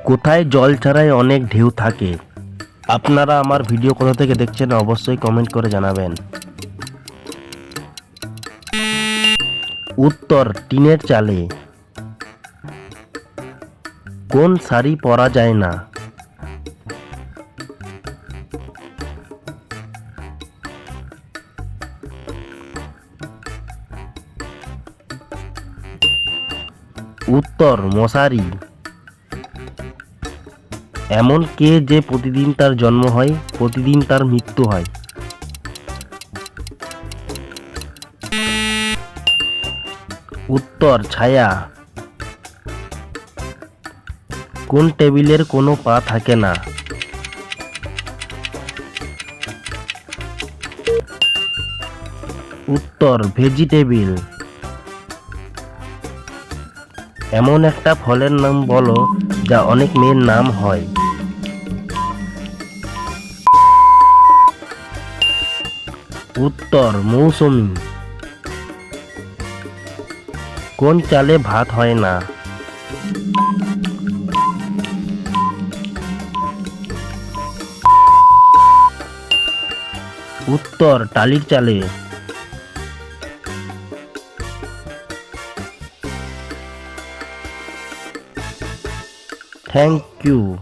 কোথায় জল ছাড়াই অনেক ঢেউ থাকে? আপনারা আমার ভিডিও কোথা থেকে দেখছেন অবশ্যই কমেন্ট করে জানাবেন। উত্তর টিনের চালে। কোন শাড়ি পরা যায় না? উত্তর মশারি। এমন কে যে প্রতিদিন তার জন্ম হয়, প্রতিদিন তার মৃত্যু হয়? উত্তর ছায়া। কোন টেবিলের কোনো পা থাকে না? উত্তর ভেজিটেবিল। এমন একটা ফলের নাম বলো যা অনেক মেয়ের নাম হয়। উত্তর মৌসুমী। কোন চালে ভাত হয় না? উত্তর টালির চালে। Thank you.